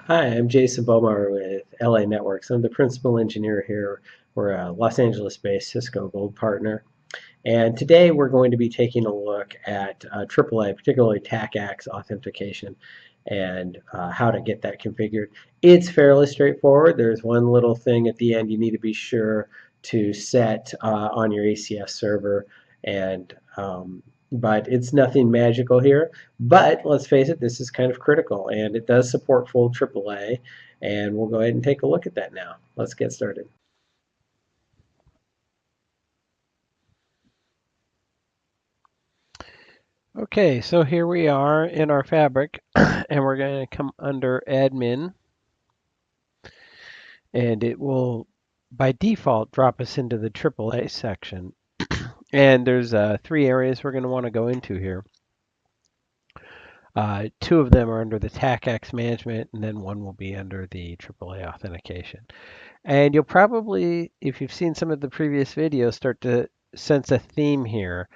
Hi, I'm Jason Bomar with LA Networks. I'm the principal engineer here. We're a Los Angeles-based Cisco Gold partner. And today we're going to be taking a look at AAA, particularly TACACS authentication, and how to get that configured. It's fairly straightforward. There's one little thing at the end you need to be sure to set on your ACS server, and but it's nothing magical here. But let's face it, this is kind of critical, and it does support full AAA, and we'll go ahead and take a look at that now. Let's get started. Okay, so here we are in our fabric, and we're going to come under admin, and it will, by default, drop us into the AAA section. And there's three areas we're going to want to go into here. Two of them are under the TACACS management, and then one will be under the AAA authentication. And you'll probably, if you've seen some of the previous videos, start to sense a theme here.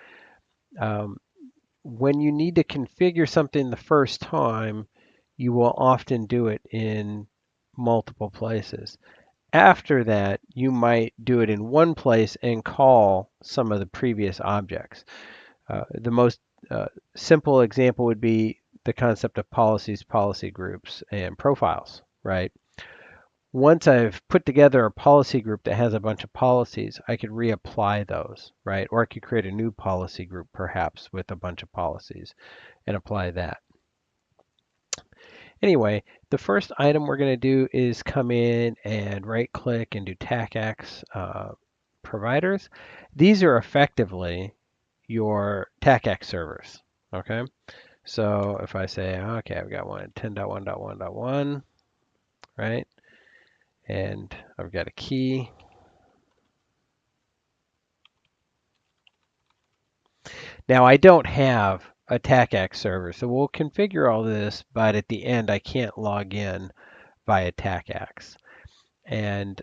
When you need to configure something the first time, you will often do it in multiple places. After that, you might do it in one place and call some of the previous objects. The most simple example would be the concept of policies, policy groups, and profiles, right? Once I've put together a policy group that has a bunch of policies, I could reapply those, right? Or I could create a new policy group perhaps with a bunch of policies and apply that. Anyway, the first item we're going to do is come in and right click and do TACACS providers. These are effectively your TACACS servers, okay? So if I say, okay, I've got one at 10.1.1.1, right? And I've got a key. Now I don't have a TACACS server, so we'll configure all this, but at the end I can't log in via TACACS. And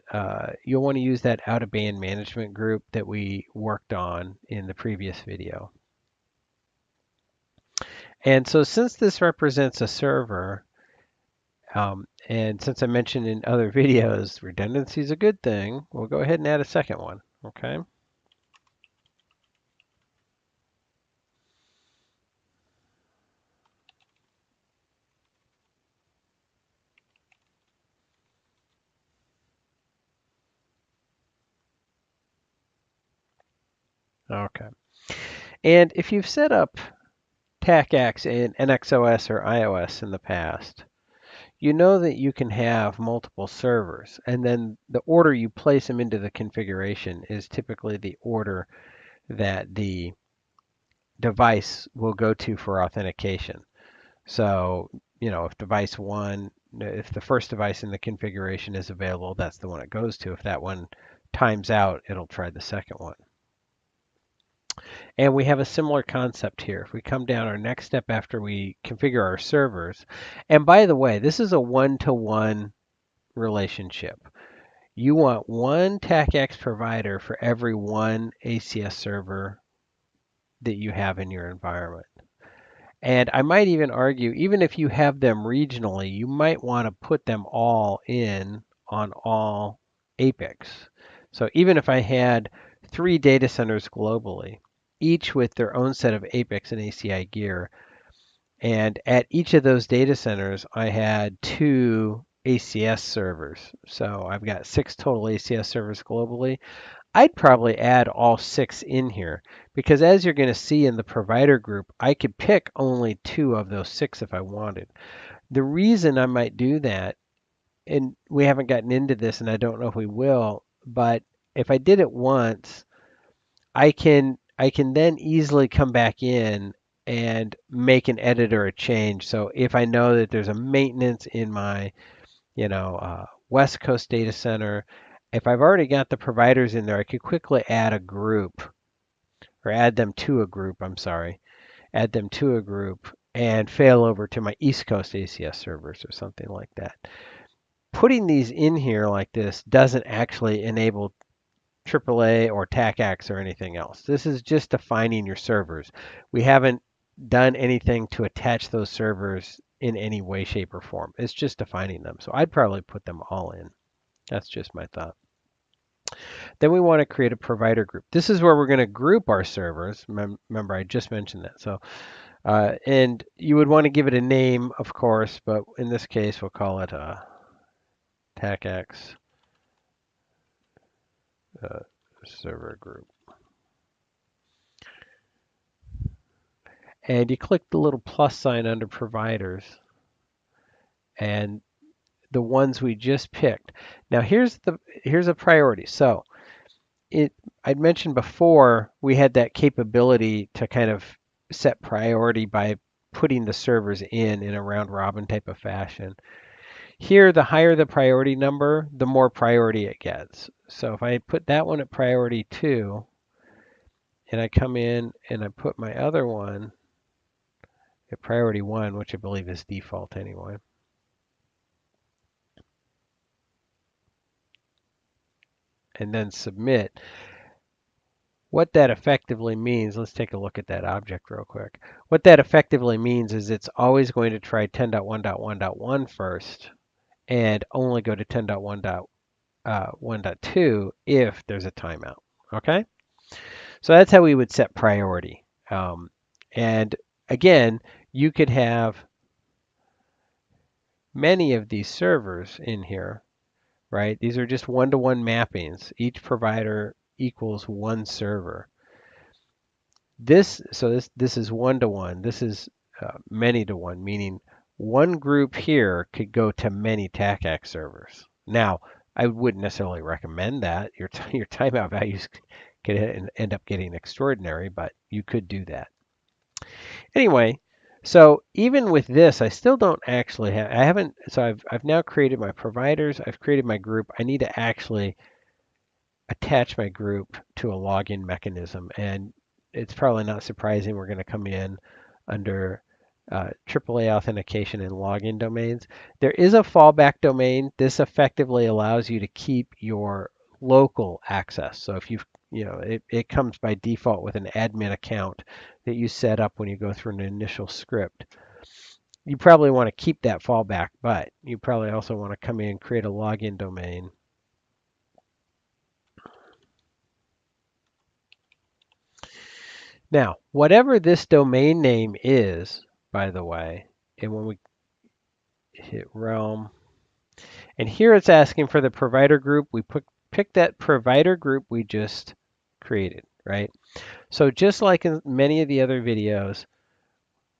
you'll want to use that out-of-band management group that we worked on in the previous video. And so since this represents a server, and since I mentioned in other videos, redundancy is a good thing, we'll go ahead and add a second one, okay? Okay. And if you've set up TACACS in NXOS or iOS in the past, you know that you can have multiple servers, and then the order you place them into the configuration is typically the order that the device will go to for authentication. So, if device one, if the first device in the configuration is available, that's the one it goes to. If that one times out, it'll try the second one. And we have a similar concept here. If we come down our next step after we configure our servers, and by the way, this is a one-to-one relationship. You want one TACACS provider for every one ACS server that you have in your environment. And I might even argue, even if you have them regionally, you might want to put them all in on all APICs. So even if I had 3 data centers globally, each with their own set of APICs and ACI gear, and at each of those data centers, I had 2 ACS servers. So I've got 6 total ACS servers globally. I'd probably add all 6 in here because as you're going to see in the provider group, I could pick only 2 of those 6 if I wanted. The reason I might do that, and we haven't gotten into this and I don't know if we will, but if I did it once, I can then easily come back in and make an edit or a change. So if I know that there's a maintenance in my, West Coast data center, if I've already got the providers in there, I could quickly add a group or add them to a group, I'm sorry, add them to a group and fail over to my East Coast ACS servers or something like that. Putting these in here like this doesn't actually enable AAA or TACACS or anything else. This is just defining your servers. We haven't done anything to attach those servers in any way, shape, or form. It's just defining them. So I'd probably put them all in. That's just my thought. Then we want to create a provider group. This is where we're going to group our servers. Remember, I just mentioned that. So, and you would want to give it a name, of course, but in this case, we'll call it TACX server group. And you click the little plus sign under providers, and the ones we just picked. Now here's a priority. So I'd mentioned before we had that capability to kind of set priority by putting the servers in a round robin type of fashion. Here, the higher the priority number, the more priority it gets. So if I put that one at priority 2, and I come in and I put my other one at priority 1, which I believe is default anyway, and then submit, what that effectively means, let's take a look at that object real quick. What that effectively means is it's always going to try 10.1.1.1 first and only go to 10.1.1.2 if there's a timeout. Okay? So that's how we would set priority. And again, you could have many of these servers in here, right? These are just one-to-one mappings. Each provider equals one server. This is one-to-one. This is many-to-one, meaning one group here could go to many TACAC servers. Now, I wouldn't necessarily recommend that. Your timeout values could end up getting extraordinary, but you could do that. Anyway, so even with this, I still don't actually have, I haven't, so I've now created my providers, I've created my group. I need to actually attach my group to a login mechanism. And it's probably not surprising we're going to come in under AAA authentication and login domains. There is a fallback domain. This effectively allows you to keep your local access. So if it comes by default with an admin account that you set up when you go through an initial script. You probably want to keep that fallback, but you probably also want to come in and create a login domain. Now, whatever this domain name is, by the way, and when we hit realm, and here it's asking for the provider group, we pick that provider group we just created, right? So just like in many of the other videos,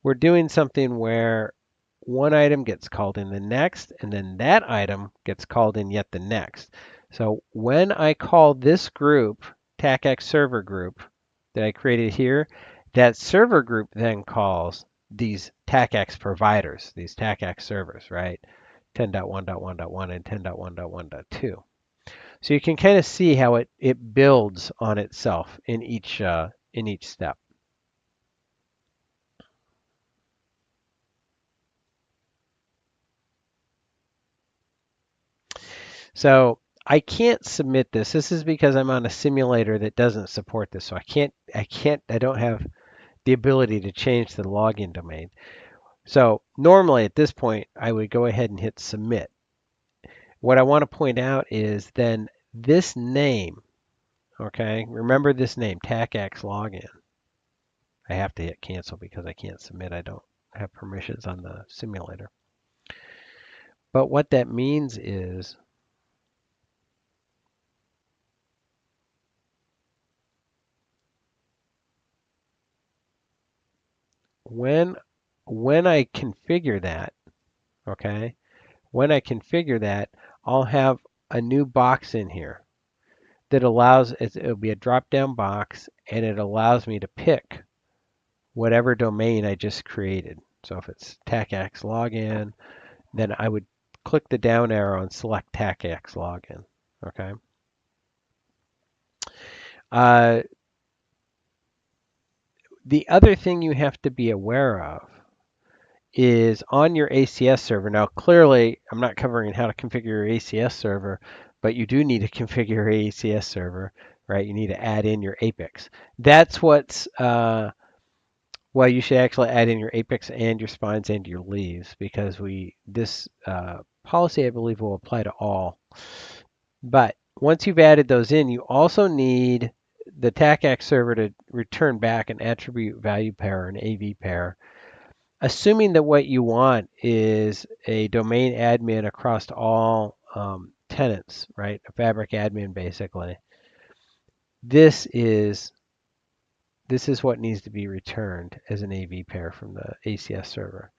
we're doing something where one item gets called in the next, and then that item gets called in yet the next. So when I call this group, TACX server group, that I created here, that server group then calls these TACX providers, these TACX servers, right? 10.1.1.1 and 10.1.1.2. So you can kind of see how it builds on itself in each step. So I can't submit this. This is because I'm on a simulator that doesn't support this. So I don't have the ability to change the login domain. So normally at this point, I would go ahead and hit submit. What I want to point out is then this name, okay? Remember this name, TACX login. I have to hit cancel because I can't submit. I don't have permissions on the simulator. But what that means is when I configure that, okay, when I configure that, I'll have a new box in here that allows, it'll be a drop-down box, and it allows me to pick whatever domain I just created. So if it's TACX login, then I would click the down arrow and select TACX login, okay? The other thing you have to be aware of is on your ACS server. Now, clearly, I'm not covering how to configure your ACS server, but you do need to configure your ACS server, right? You need to add in your APIX. That's what's Well, you should actually add in your apex and your spines and your leaves because this policy, I believe, will apply to all. But once you've added those in, you also need the TACAX server to return back an attribute value pair, an AV pair, assuming that what you want is a domain admin across all tenants, right? A fabric admin, basically. This is what needs to be returned as an AV pair from the ACS server.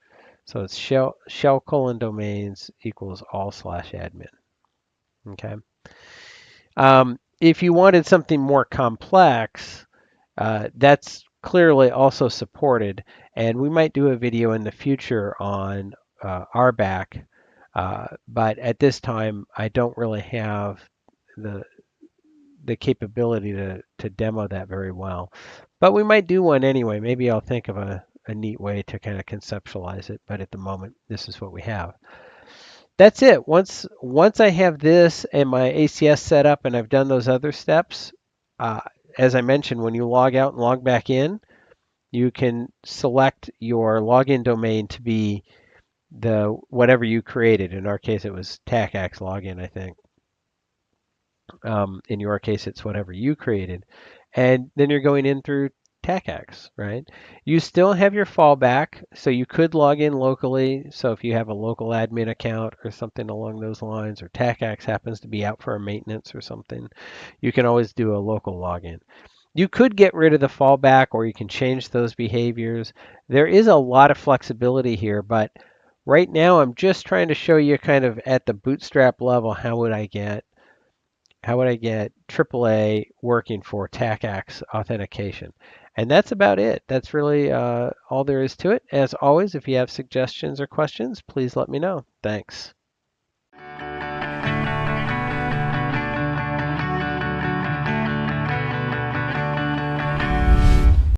So it's shell colon domains equals all slash admin. Okay. If you wanted something more complex, that's clearly also supported, and we might do a video in the future on RBAC, but at this time I don't really have the capability to demo that very well. But we might do one anyway. Maybe I'll think of a neat way to kind of conceptualize it, but at the moment this is what we have. That's it. Once I have this and my ACS set up and I've done those other steps, uh, as I mentioned, when you log out and log back in, you can select your login domain to be the whatever you created. In our case, it was TACAX login, I think. In your case, it's whatever you created. And then you're going in through TACAX, right? You still have your fallback, so you could log in locally. So if you have a local admin account or something along those lines, or TACAX happens to be out for a maintenance or something, you can always do a local login. You could get rid of the fallback or you can change those behaviors. There is a lot of flexibility here, but right now I'm just trying to show you kind of at the bootstrap level how would I get AAA working for TACAX authentication? And that's about it. That's really all there is to it. As always, if you have suggestions or questions, please let me know. Thanks.